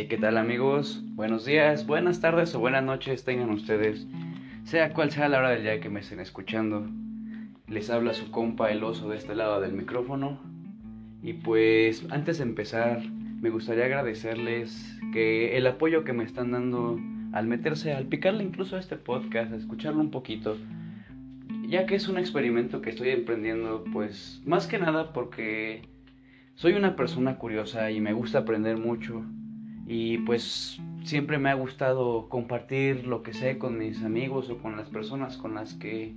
Hey, ¿qué tal amigos? Buenos días, buenas tardes o buenas noches tengan ustedes, sea cual sea la hora del día que me estén escuchando. Les habla su compa el oso de este lado del micrófono. Y pues antes de empezar, me gustaría agradecerles que el apoyo que me están dando al meterse, al picarle incluso a este podcast, a escucharlo un poquito, ya que es un experimento que estoy emprendiendo, pues más que nada porque soy una persona curiosa y me gusta aprender mucho. Y pues siempre me ha gustado compartir lo que sé con mis amigos o con las personas con las que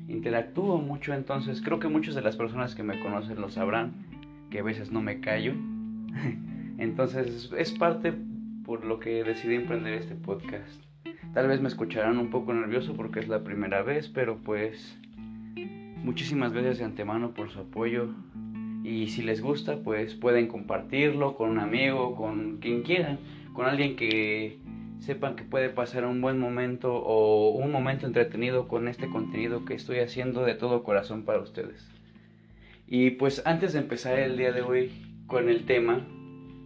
interactúo mucho. Entonces creo que muchas de las personas que me conocen lo sabrán, que a veces no me callo. Entonces es parte por lo que decidí emprender este podcast. Tal vez me escucharán un poco nervioso porque es la primera vez, pero pues muchísimas gracias de antemano por su apoyo. Y si les gusta, pues pueden compartirlo con un amigo, con quien quieran, con alguien que sepan que puede pasar un buen momento o un momento entretenido con este contenido que estoy haciendo de todo corazón para ustedes. Y pues antes de empezar el día de hoy con el tema,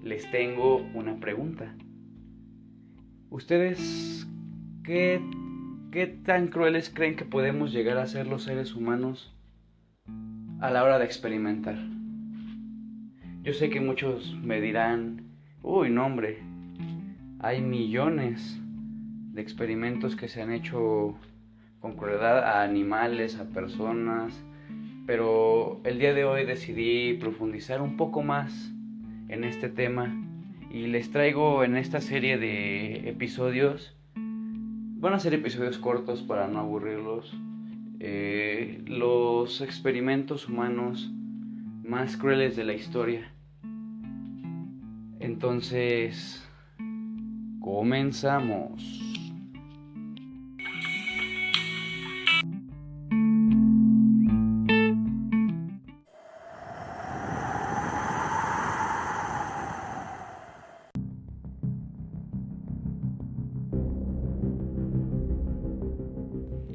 les tengo una pregunta. ¿Ustedes qué tan crueles creen que podemos llegar a ser los seres humanos a la hora de experimentar? Yo sé que muchos me dirán, uy, no hombre, hay millones de experimentos que se han hecho con crueldad a animales, a personas, pero el día de hoy decidí profundizar un poco más en este tema y les traigo en esta serie de episodios, van a ser episodios cortos para no aburrirlos, los experimentos humanos más crueles de la historia. Entonces, comenzamos.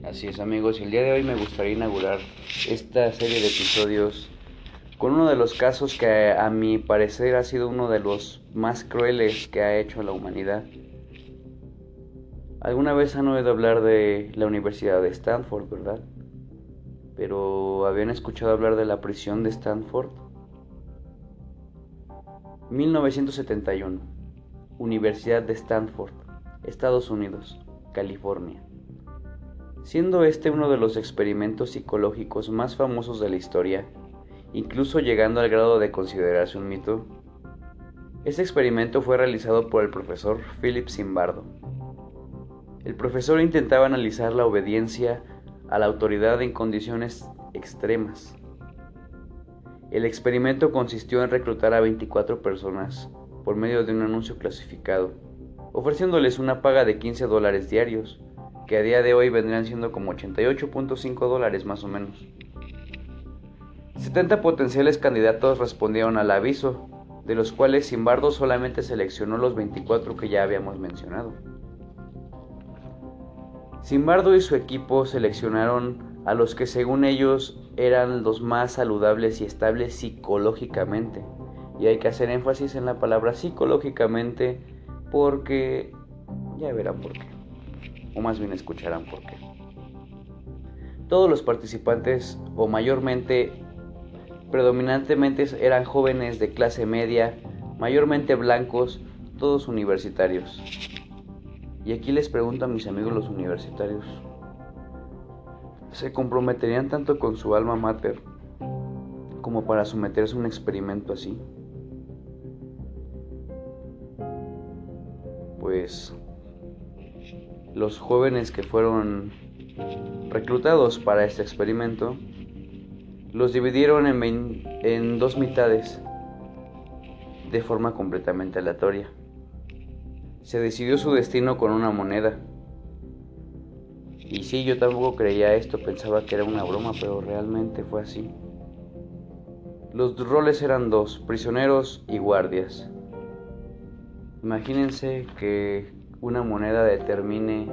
Así es amigos, y el día de hoy me gustaría inaugurar esta serie de episodios con uno de los casos que a mi parecer ha sido uno de los más crueles que ha hecho la humanidad. Alguna vez han oído hablar de la Universidad de Stanford, ¿verdad? Pero ¿habían escuchado hablar de la prisión de Stanford? 1971, Universidad de Stanford, Estados Unidos, California. Siendo este uno de los experimentos psicológicos más famosos de la historia, incluso llegando al grado de considerarse un mito, este experimento fue realizado por el profesor Philip Zimbardo. El profesor intentaba analizar la obediencia a la autoridad en condiciones extremas. El experimento consistió en reclutar a 24 personas por medio de un anuncio clasificado, ofreciéndoles una paga de $15 diarios, que a día de hoy vendrían siendo como $88.5 más o menos. 70 potenciales candidatos respondieron al aviso, de los cuales Zimbardo solamente seleccionó los 24 que ya habíamos mencionado. Zimbardo y su equipo seleccionaron a los que según ellos eran los más saludables y estables psicológicamente. Y hay que hacer énfasis en la palabra psicológicamente porque ya verán por qué, o más bien escucharán por qué. Todos los participantes, o predominantemente eran jóvenes de clase media, mayormente blancos, todos universitarios. Y aquí les pregunto a mis amigos los universitarios, ¿se comprometerían tanto con su alma mater como para someterse a un experimento así? Pues los jóvenes que fueron reclutados para este experimento los dividieron en dos mitades de forma completamente aleatoria. Se decidió su destino con una moneda. Y sí, yo tampoco creía esto, pensaba que era una broma, pero realmente fue así. Los roles eran dos, prisioneros y guardias. Imagínense que una moneda determine...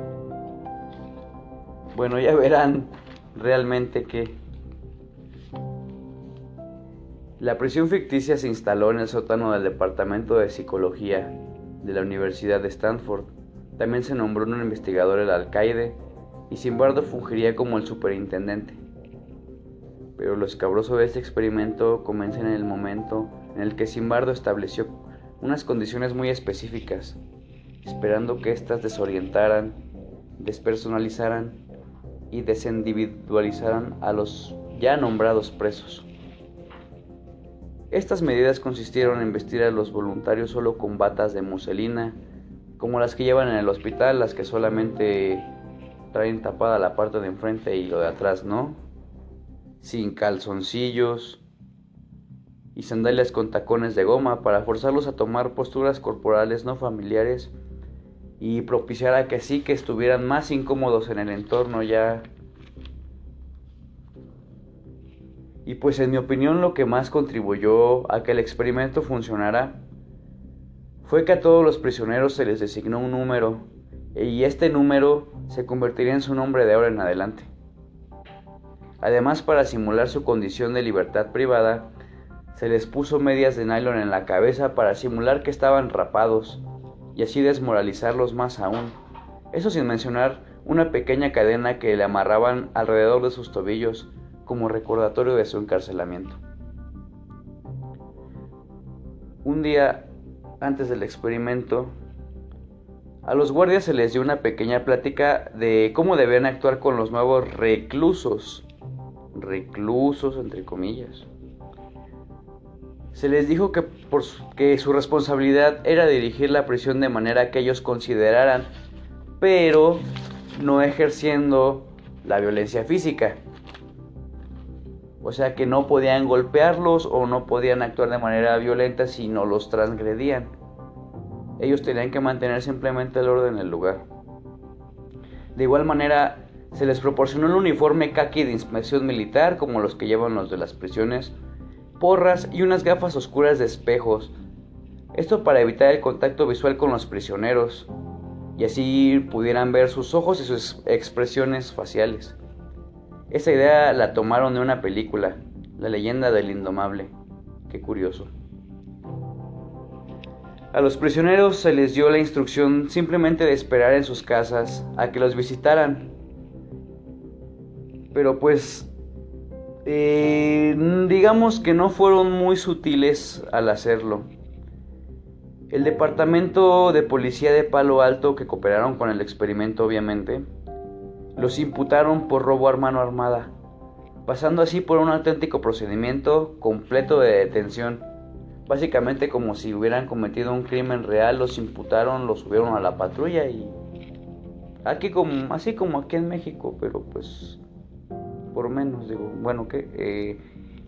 Bueno, ya verán realmente que... La prisión ficticia se instaló en el sótano del departamento de psicología de la Universidad de Stanford. También se nombró un investigador el alcaide y Zimbardo fungiría como el superintendente. Pero lo escabroso de este experimento comienza en el momento en el que Zimbardo estableció unas condiciones muy específicas, esperando que éstas desorientaran, despersonalizaran y desindividualizaran a los ya nombrados presos. Estas medidas consistieron en vestir a los voluntarios solo con batas de muselina, como las que llevan en el hospital, las que solamente traen tapada la parte de enfrente y lo de atrás, ¿no? Sin calzoncillos y sandalias con tacones de goma para forzarlos a tomar posturas corporales no familiares y propiciar a que sí que estuvieran más incómodos en el entorno ya. Y pues en mi opinión lo que más contribuyó a que el experimento funcionara fue que a todos los prisioneros se les designó un número y este número se convertiría en su nombre de ahora en adelante. Además, para simular su condición de libertad privada, se les puso medias de nylon en la cabeza para simular que estaban rapados y así desmoralizarlos más aún. Eso sin mencionar una pequeña cadena que le amarraban alrededor de sus tobillos como recordatorio de su encarcelamiento. Un día antes del experimento, a los guardias se les dio una pequeña plática de cómo debían actuar con los nuevos reclusos entre comillas. Se les dijo que su responsabilidad era dirigir la prisión de manera que ellos consideraran, pero no ejerciendo la violencia física. O sea que no podían golpearlos o no podían actuar de manera violenta si no los transgredían. Ellos tenían que mantener simplemente el orden en el lugar. De igual manera, se les proporcionó el uniforme caqui de inspección militar, como los que llevan los de las prisiones, porras y unas gafas oscuras de espejos. Esto para evitar el contacto visual con los prisioneros, y así pudieran ver sus ojos y sus expresiones faciales. Esa idea la tomaron de una película, La leyenda del indomable. Qué curioso. A los prisioneros se les dio la instrucción simplemente de esperar en sus casas a que los visitaran. Pero pues, digamos que no fueron muy sutiles al hacerlo. El departamento de policía de Palo Alto, que cooperaron con el experimento obviamente, los imputaron por robo a mano armada, pasando así por un auténtico procedimiento completo de detención. Básicamente como si hubieran cometido un crimen real, los imputaron, los subieron a la patrulla y así como aquí en México, pero pues por menos,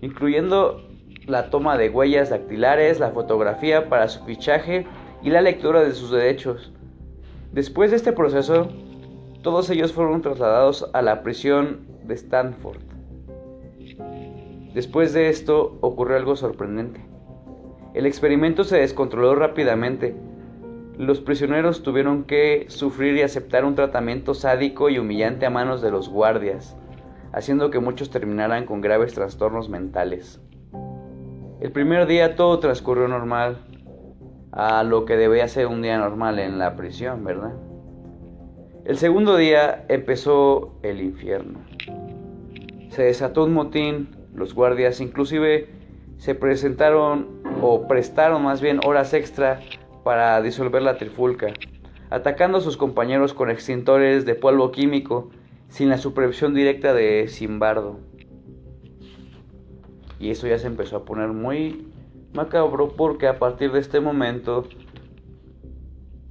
incluyendo la toma de huellas dactilares, la fotografía para su fichaje y la lectura de sus derechos. Después de este proceso, todos ellos fueron trasladados a la prisión de Stanford. Después de esto ocurrió algo sorprendente. El experimento se descontroló rápidamente. Los prisioneros tuvieron que sufrir y aceptar un tratamiento sádico y humillante a manos de los guardias, haciendo que muchos terminaran con graves trastornos mentales. El primer día todo transcurrió normal, a lo que debía ser un día normal en la prisión, ¿verdad? El segundo día empezó el infierno. Se desató un motín, los guardias inclusive se prestaron horas extra para disolver la trifulca, atacando a sus compañeros con extintores de polvo químico sin la supervisión directa de Zimbardo. Y eso ya se empezó a poner muy macabro porque a partir de este momento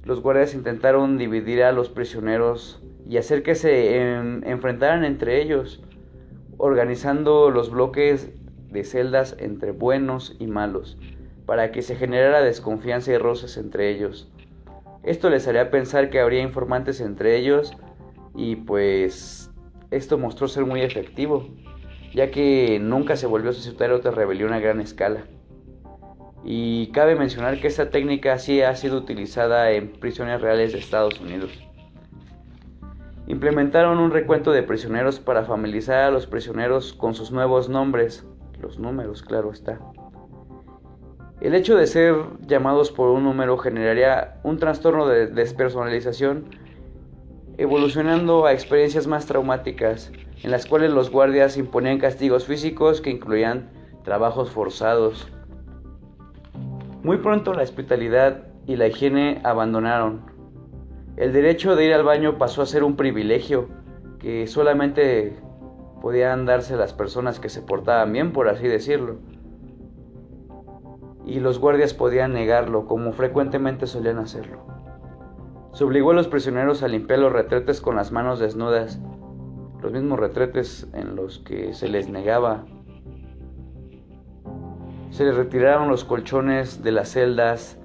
los guardias intentaron dividir a los prisioneros y hacer que se enfrentaran entre ellos, organizando los bloques de celdas entre buenos y malos, para que se generara desconfianza y roces entre ellos. Esto les haría pensar que habría informantes entre ellos y pues esto mostró ser muy efectivo, ya que nunca se volvió a suscitar otra rebelión a gran escala. Y cabe mencionar que esta técnica sí ha sido utilizada en prisiones reales de Estados Unidos. Implementaron un recuento de prisioneros para familiarizar a los prisioneros con sus nuevos nombres, los números, claro está. El hecho de ser llamados por un número generaría un trastorno de despersonalización, evolucionando a experiencias más traumáticas, en las cuales los guardias imponían castigos físicos que incluían trabajos forzados. Muy pronto la hospitalidad y la higiene abandonaron. El derecho de ir al baño pasó a ser un privilegio que solamente podían darse las personas que se portaban bien, por así decirlo. Y los guardias podían negarlo, como frecuentemente solían hacerlo. Se obligó a los prisioneros a limpiar los retretes con las manos desnudas, los mismos retretes en los que se les negaba. Se les retiraron los colchones de las celdas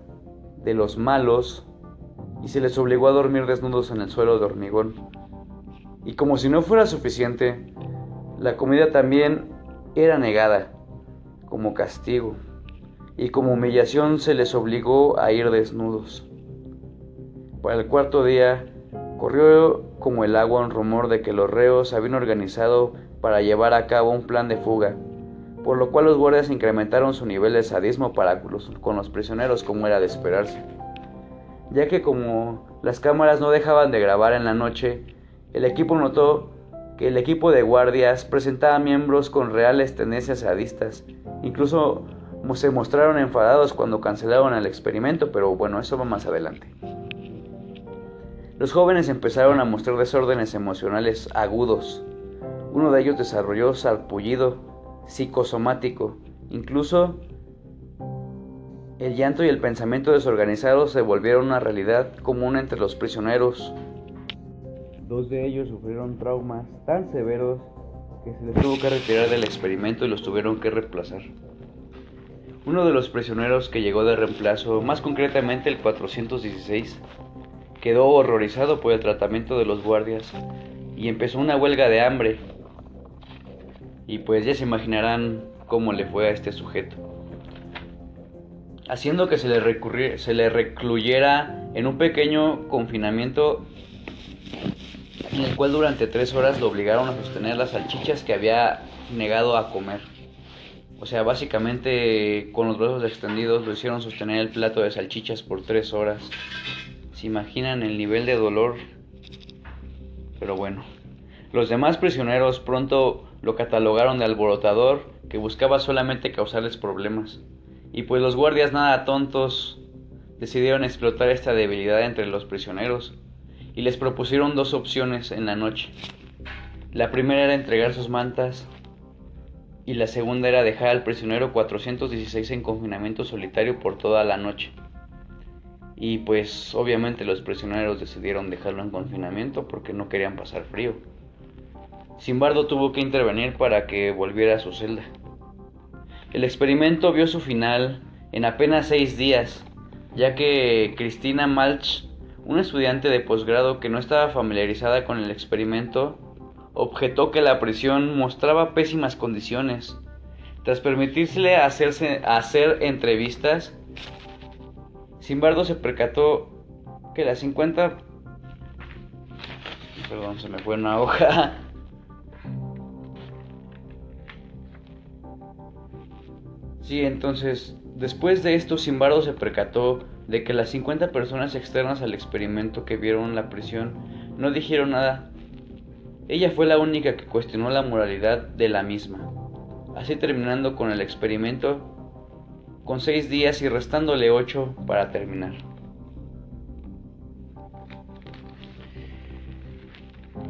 de los malos y se les obligó a dormir desnudos en el suelo de hormigón. Y como si no fuera suficiente, la comida también era negada como castigo. Y como humillación se les obligó a ir desnudos. Para el cuarto día, corrió como el agua un rumor de que los reos habían organizado para llevar a cabo un plan de fuga, por lo cual los guardias incrementaron su nivel de sadismo con los prisioneros, como era de esperarse. Ya que como las cámaras no dejaban de grabar en la noche, el equipo notó que el equipo de guardias presentaba miembros con reales tendencias sadistas. Incluso se mostraron enfadados cuando cancelaron el experimento, pero bueno, eso va más adelante. Los jóvenes empezaron a mostrar desórdenes emocionales agudos. Uno de ellos desarrolló sarpullido psicosomático. Incluso el llanto y el pensamiento desorganizados se volvieron una realidad común entre los prisioneros. Dos de ellos sufrieron traumas tan severos que se les tuvo que retirar del experimento y los tuvieron que reemplazar. Uno de los prisioneros que llegó de reemplazo, más concretamente el 416, quedó horrorizado por el tratamiento de los guardias y empezó una huelga de hambre. Y pues ya se imaginarán cómo le fue a este sujeto. Haciendo que se le recluyera en un pequeño confinamiento en el cual durante 3 horas lo obligaron a sostener las salchichas que había negado a comer. O sea, básicamente con los brazos extendidos lo hicieron sostener el plato de salchichas por 3 horas. ¿Se imaginan el nivel de dolor? Pero bueno, los demás prisioneros pronto lo catalogaron de alborotador que buscaba solamente causarles problemas. Y pues los guardias, nada tontos, decidieron explotar esta debilidad entre los prisioneros y les propusieron 2 opciones en la noche. La primera era entregar sus mantas y la segunda era dejar al prisionero 416 en confinamiento solitario por toda la noche. Y pues obviamente los prisioneros decidieron dejarlo en confinamiento porque no querían pasar frío. Zimbardo tuvo que intervenir para que volviera a su celda. El experimento vio su final en apenas 6 días, ya que Cristina Malch, una estudiante de posgrado que no estaba familiarizada con el experimento, objetó que la prisión mostraba pésimas condiciones. Tras permitírsele hacer entrevistas, Zimbardo se percató que las 50... Perdón, se me fue una hoja. Sí, entonces, después de esto, Zimbardo se percató de que las 50 personas externas al experimento que vieron la prisión no dijeron nada. Ella fue la única que cuestionó la moralidad de la misma, así terminando con el experimento con 6 días y restándole 8 para terminar.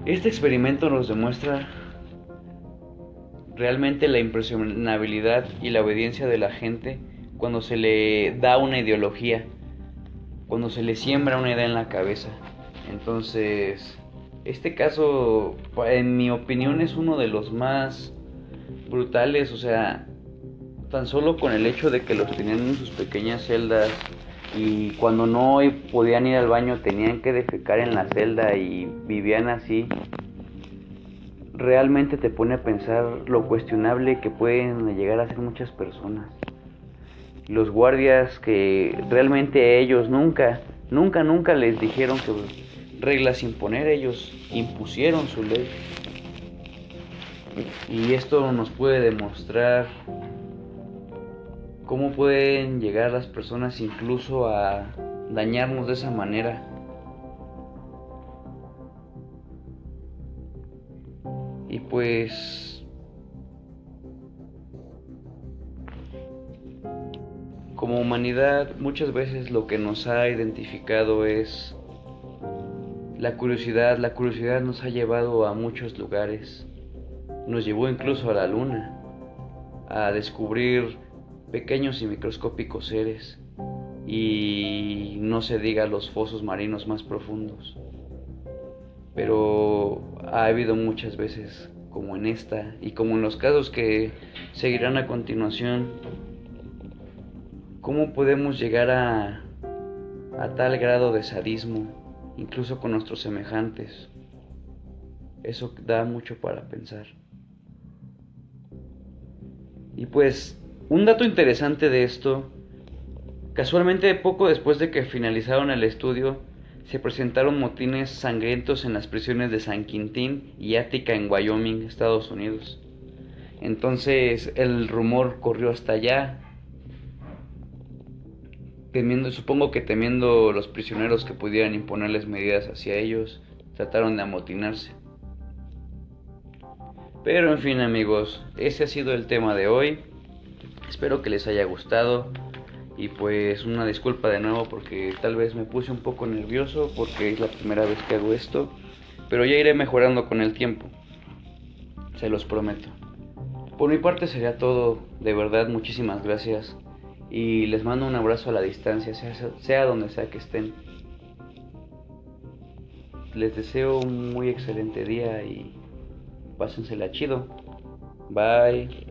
Este experimento nos demuestra realmente la impresionabilidad y la obediencia de la gente cuando se le da una ideología, cuando se le siembra una idea en la cabeza. Entonces, este caso, en mi opinión, es uno de los más brutales. O sea, tan solo con el hecho de que los tenían en sus pequeñas celdas y cuando no podían ir al baño tenían que defecar en la celda y vivían así, realmente te pone a pensar lo cuestionable que pueden llegar a ser muchas personas. Los guardias, que realmente ellos nunca les dijeron que reglas imponer, ellos impusieron su ley. Y esto nos puede demostrar ¿Cómo pueden llegar las personas incluso a dañarnos de esa manera? Y pues, como humanidad, muchas veces lo que nos ha identificado es la curiosidad. La curiosidad nos ha llevado a muchos lugares. Nos llevó incluso a la luna, a descubrir pequeños y microscópicos seres. Y no se diga los fosos marinos más profundos. Pero ha habido muchas veces, como en esta y como en los casos que seguirán a continuación, cómo podemos llegar a tal grado de sadismo, incluso con nuestros semejantes. Eso da mucho para pensar. Y pues, un dato interesante de esto, casualmente poco después de que finalizaron el estudio, se presentaron motines sangrientos en las prisiones de San Quintín y Ática en Wyoming, Estados Unidos. Entonces el rumor corrió hasta allá, supongo que temiendo los prisioneros que pudieran imponerles medidas hacia ellos, trataron de amotinarse. Pero en fin, amigos, ese ha sido el tema de hoy. Espero que les haya gustado. Y pues una disculpa de nuevo porque tal vez me puse un poco nervioso porque es la primera vez que hago esto. Pero ya iré mejorando con el tiempo. Se los prometo. Por mi parte sería todo. De verdad, muchísimas gracias. Y les mando un abrazo a la distancia, sea donde sea que estén. Les deseo un muy excelente día y pásensela chido. Bye.